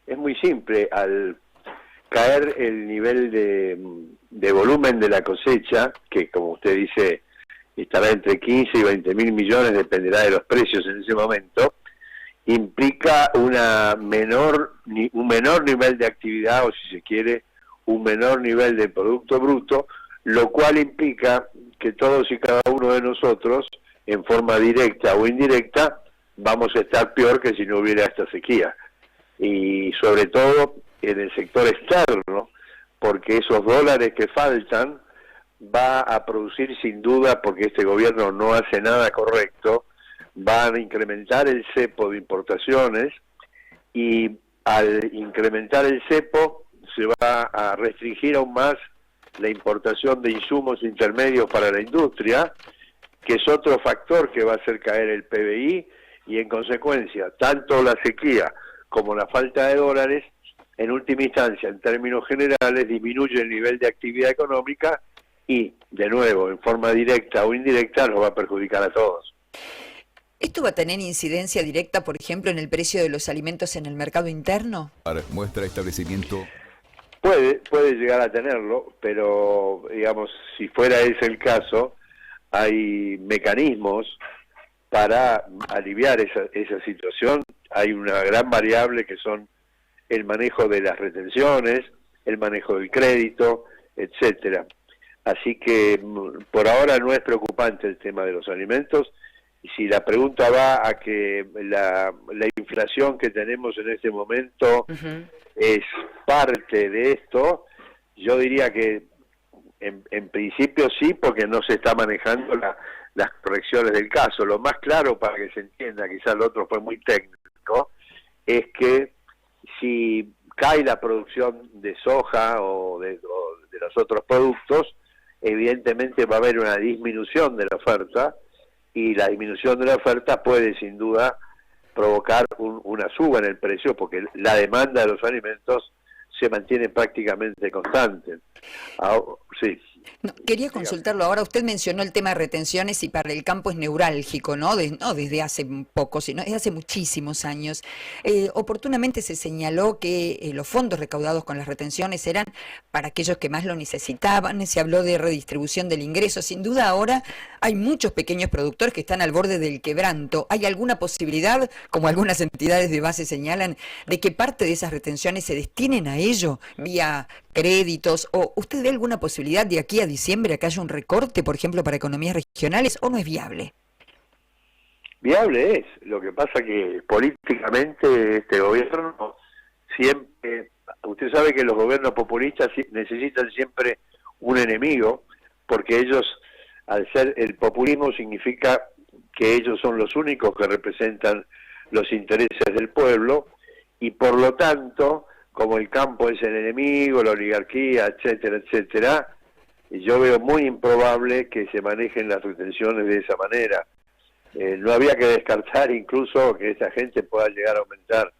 Es muy simple, al caer el nivel de volumen de la cosecha, que como usted dice estará entre 15 y 20 mil millones, dependerá de los precios en ese momento, implica un menor nivel de actividad, o si se quiere, un menor nivel de Producto Bruto, lo cual implica que todos y cada uno de nosotros, en forma directa o indirecta, vamos a estar peor que si no hubiera esta sequía. Y sobre todo en el sector externo, porque esos dólares que faltan va a producir sin duda, porque este gobierno no hace nada correcto, van a incrementar el cepo de importaciones, y al incrementar el cepo se va a restringir aún más la importación de insumos intermedios para la industria, que es otro factor que va a hacer caer el PBI, y en consecuencia tanto la sequía como la falta de dólares, en última instancia, en términos generales, disminuye el nivel de actividad económica y, de nuevo, en forma directa o indirecta, nos va a perjudicar a todos. ¿Esto va a tener incidencia directa, por ejemplo, en el precio de los alimentos en el mercado interno? Muestra establecimiento. Puede llegar a tenerlo, pero, digamos, si fuera ese el caso, hay mecanismos para aliviar esa situación. Hay una gran variable que son el manejo de las retenciones, el manejo del crédito, etcétera. Así que por ahora no es preocupante el tema de los alimentos. Y si la pregunta va a que la inflación que tenemos en este momento es parte de esto, yo diría que en principio sí, porque no se está manejando las correcciones del caso. Lo más claro, para que se entienda, quizás lo otro fue muy técnico, es que si cae la producción de soja o de los otros productos, evidentemente va a haber una disminución de la oferta, y la disminución de la oferta puede sin duda provocar una suba en el precio, porque la demanda de los alimentos se mantiene prácticamente constante. Sí. No, quería consultarlo ahora. Usted mencionó el tema de retenciones y para el campo es neurálgico, ¿no? No desde hace poco, sino desde hace muchísimos años. Oportunamente se señaló que los fondos recaudados con las retenciones eran para aquellos que más lo necesitaban. Se habló de redistribución del ingreso. Sin duda ahora hay muchos pequeños productores que están al borde del quebranto. ¿Hay alguna posibilidad, como algunas entidades de base señalan, de que parte de esas retenciones se destinen a ello vía créditos? ¿O usted ve alguna posibilidad de aquí a diciembre que haya un recorte, por ejemplo, para economías regionales, o no es viable? Viable es. Lo que pasa que políticamente este gobierno siempre, usted sabe que los gobiernos populistas necesitan siempre un enemigo, porque ellos, al ser el populismo, significa que ellos son los únicos que representan los intereses del pueblo, y por lo tanto, como el campo es el enemigo, la oligarquía, etcétera, etcétera, yo veo muy improbable que se manejen las retenciones de esa manera. No había que descartar incluso que esta gente pueda llegar a aumentar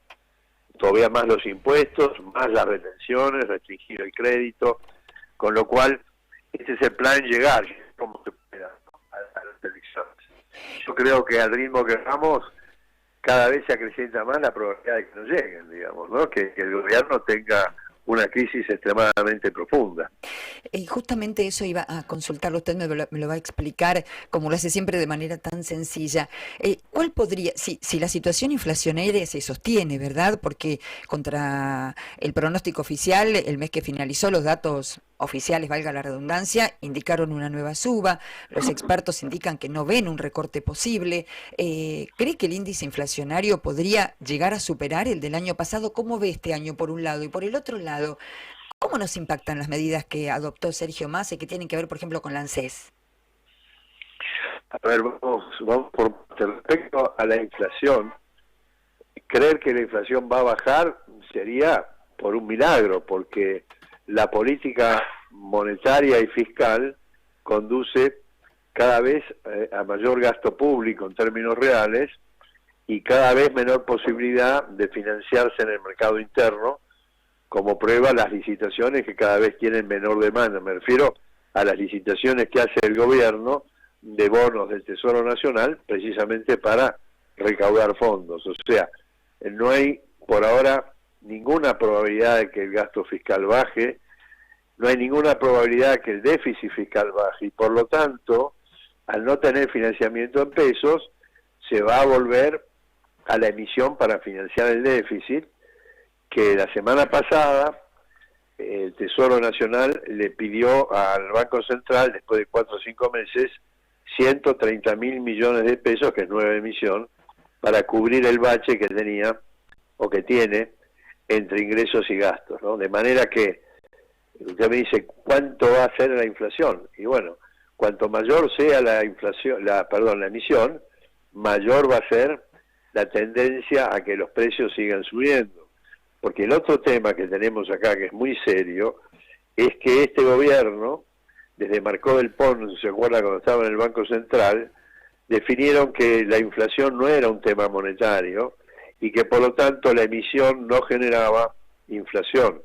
todavía más los impuestos, más las retenciones, restringir el crédito, con lo cual este es el plan: llegar como se pueda a las elecciones. Yo creo que al ritmo que vamos, cada vez se acrecienta más la probabilidad de que no lleguen, digamos, ¿no? Que el gobierno tenga una crisis extremadamente profunda. Justamente eso iba a consultarlo, usted me lo va a explicar, como lo hace siempre de manera tan sencilla. ¿Cuál podría, si la situación inflacionaria se sostiene, ¿verdad? Porque contra el pronóstico oficial, el mes que finalizó, los datos oficiales, valga la redundancia, indicaron una nueva suba. Los expertos indican que no ven un recorte posible. ¿Cree que el índice inflacionario podría llegar a superar el del año pasado? ¿Cómo ve este año por un lado? Y por el otro lado, ¿cómo nos impactan las medidas que adoptó Sergio Massa y que tienen que ver, por ejemplo, con la ANSES? A ver, vamos por respecto a la inflación. Creer que la inflación va a bajar sería por un milagro, porque la política monetaria y fiscal conduce cada vez a mayor gasto público en términos reales y cada vez menor posibilidad de financiarse en el mercado interno, como prueba las licitaciones que cada vez tienen menor demanda. Me refiero a las licitaciones que hace el gobierno de bonos del Tesoro Nacional, precisamente para recaudar fondos. O sea, no hay por ahora ninguna probabilidad de que el gasto fiscal baje, no hay ninguna probabilidad de que el déficit fiscal baje, y por lo tanto, al no tener financiamiento en pesos, se va a volver a la emisión para financiar el déficit, que la semana pasada el Tesoro Nacional le pidió al Banco Central, después de 4 o 5 meses, 130.000 millones de pesos, que es nueva emisión, para cubrir el bache que tenía, o que tiene, entre ingresos y gastos, ¿no? De manera que, usted me dice, ¿cuánto va a ser la inflación? Y bueno, cuanto mayor sea la inflación, la emisión, mayor va a ser la tendencia a que los precios sigan subiendo. Porque el otro tema que tenemos acá, que es muy serio, es que este gobierno, desde Marcó del Pons, ¿se acuerda cuando estaba en el Banco Central?, definieron que la inflación no era un tema monetario y que por lo tanto la emisión no generaba inflación,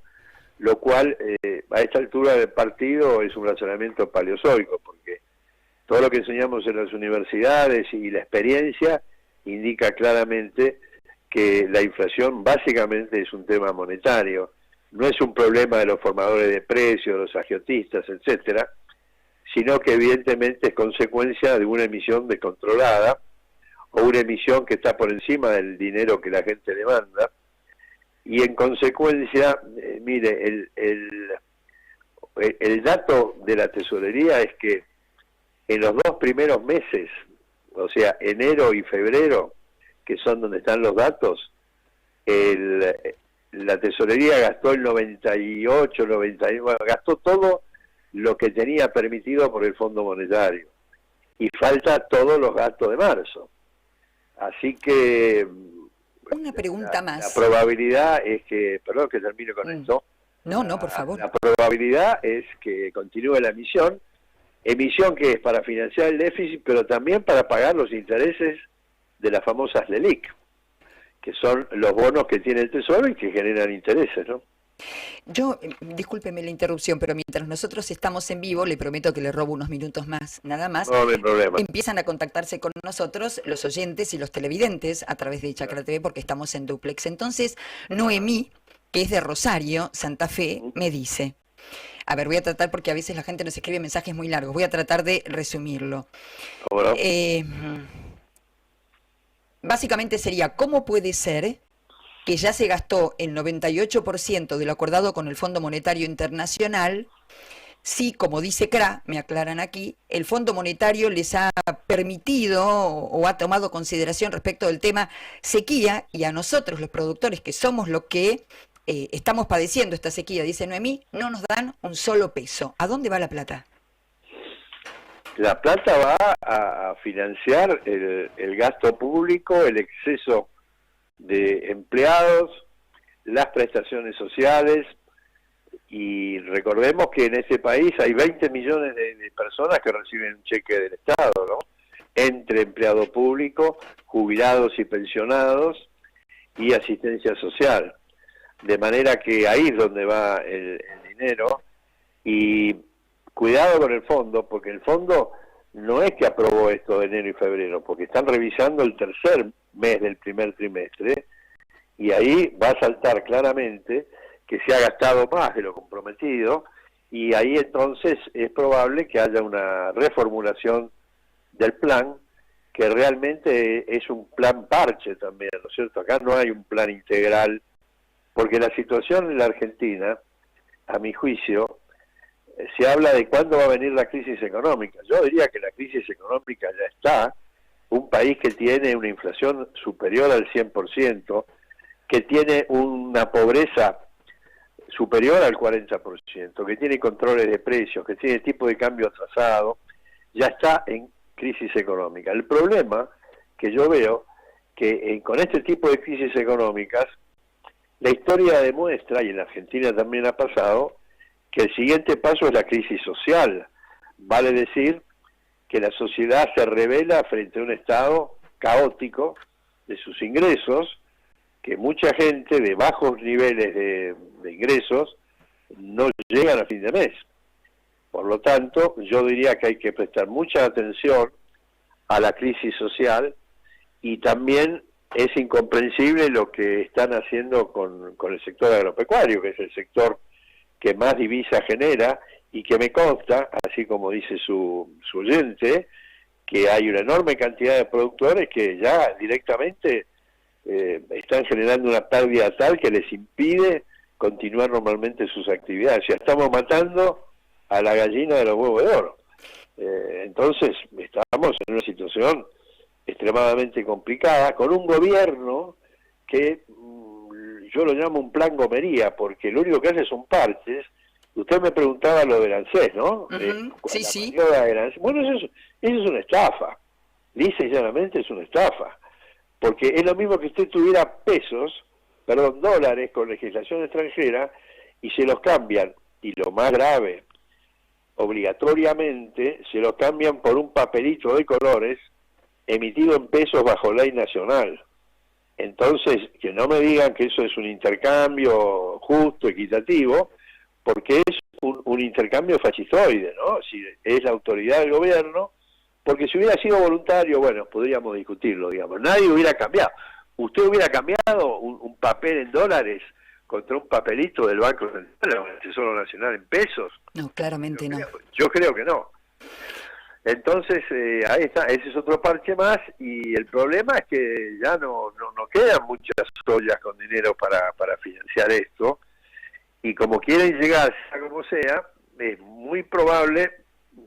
lo cual a esta altura del partido es un razonamiento paleozoico, porque todo lo que enseñamos en las universidades y la experiencia indica claramente que la inflación básicamente es un tema monetario, no es un problema de los formadores de precios, los agiotistas, etcétera, sino que evidentemente es consecuencia de una emisión descontrolada o una emisión que está por encima del dinero que la gente demanda, y en consecuencia, mire, el dato de la tesorería es que en los 2 primeros meses, o sea, enero y febrero, que son donde están los datos, la tesorería gastó el 98, 99, gastó todo lo que tenía permitido por el Fondo Monetario, y falta todos los gastos de marzo. Así que una pregunta más. La probabilidad es que, perdón que termine con esto. No, por favor. La probabilidad es que continúe la emisión que es para financiar el déficit, pero también para pagar los intereses de las famosas LELIQ, que son los bonos que tiene el Tesoro y que generan intereses, ¿no? Yo, discúlpeme la interrupción, pero mientras nosotros estamos en vivo, le prometo que le robo unos minutos más, nada más. No hay problema. Empiezan a contactarse con nosotros los oyentes y los televidentes a través de Chacra TV, porque estamos en duplex. Entonces, Noemí, que es de Rosario, Santa Fe, me dice... A ver, voy a tratar, porque a veces la gente nos escribe mensajes muy largos, voy a tratar de resumirlo. Bueno. Básicamente sería, ¿cómo puede ser que ya se gastó el 98% de lo acordado con el Fondo Monetario Internacional, si, como dice CRA, me aclaran aquí, el Fondo Monetario les ha permitido o ha tomado consideración respecto del tema sequía, y a nosotros, los productores, que somos los que estamos padeciendo esta sequía, dice Noemí, no nos dan un solo peso? ¿A dónde va la plata? La plata va a financiar el gasto público, el exceso de empleados, las prestaciones sociales, y recordemos que en este país hay 20 millones de personas que reciben un cheque del Estado, ¿no? Entre empleado público, jubilados y pensionados, y asistencia social. De manera que ahí es donde va el dinero, y cuidado con el fondo, porque el fondo no es que aprobó esto de enero y febrero, porque están revisando el tercer mes del primer trimestre, y ahí va a saltar claramente que se ha gastado más de lo comprometido, y ahí entonces es probable que haya una reformulación del plan, que realmente es un plan parche también, ¿no es cierto? Acá no hay un plan integral, porque la situación en la Argentina, a mi juicio, se habla de cuándo va a venir la crisis económica. Yo diría que la crisis económica ya está. Un país que tiene una inflación superior al 100%, que tiene una pobreza superior al 40%, que tiene controles de precios, que tiene tipo de cambio atrasado, ya está en crisis económica. El problema que yo veo que con este tipo de crisis económicas, la historia demuestra, y en la Argentina también ha pasado, que el siguiente paso es la crisis social. Vale decir que la sociedad se revela frente a un estado caótico de sus ingresos, que mucha gente de bajos niveles de ingresos no llegan a fin de mes. Por lo tanto, yo diría que hay que prestar mucha atención a la crisis social, y también es incomprensible lo que están haciendo con el sector agropecuario, que es el sector que más divisa genera, y que me consta, así como dice su oyente, que hay una enorme cantidad de productores que ya directamente están generando una pérdida tal que les impide continuar normalmente sus actividades. O sea, estamos matando a la gallina de los huevos de oro. Entonces, estamos en una situación extremadamente complicada, con un gobierno que yo lo llamo un plan gomería, porque lo único que hace son parches. Usted me preguntaba lo del ANSES, ¿no? Sí, sí. Bueno, eso es una estafa. Lisa y llanamente es una estafa. Porque es lo mismo que usted tuviera dólares con legislación extranjera, y se los cambian, y lo más grave, obligatoriamente se los cambian por un papelito de colores emitido en pesos bajo ley nacional. Entonces, que no me digan que eso es un intercambio justo, equitativo, porque es un intercambio fascistoide, ¿no? Si es la autoridad del gobierno, porque si hubiera sido voluntario, bueno, podríamos discutirlo, digamos. Nadie hubiera cambiado. ¿Usted hubiera cambiado un papel en dólares contra un papelito del Banco Central o del Tesoro Nacional en pesos? No, claramente no. Yo creo que no. Entonces, ahí está, ese es otro parche más, y el problema es que ya no quedan muchas ollas con dinero para financiar esto, y como quieren llegar, sea como sea, es muy probable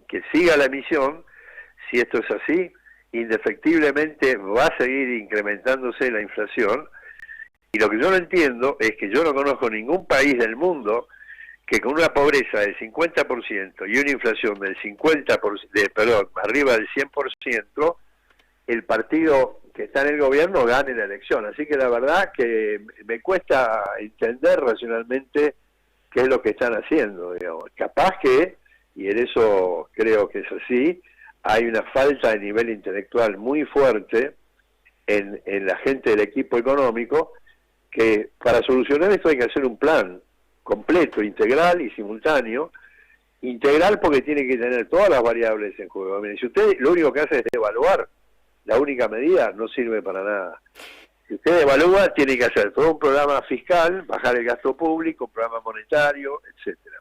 que siga la emisión. Si esto es así, indefectiblemente va a seguir incrementándose la inflación, y lo que yo no entiendo es que yo no conozco ningún país del mundo que con una pobreza del 50% y una inflación del 50%, arriba del 100%, el partido que está en el gobierno gane la elección. Así que la verdad que me cuesta entender racionalmente qué es lo que están haciendo, digamos. Capaz que, y en eso creo que es así, hay una falta de nivel intelectual muy fuerte en la gente del equipo económico, que para solucionar esto hay que hacer un plan completo, integral y simultáneo. Integral porque tiene que tener todas las variables en juego. Mire, si usted lo único que hace es devaluar, la única medida no sirve para nada. Si usted devalúa, tiene que hacer todo un programa fiscal, bajar el gasto público, un programa monetario, etcétera.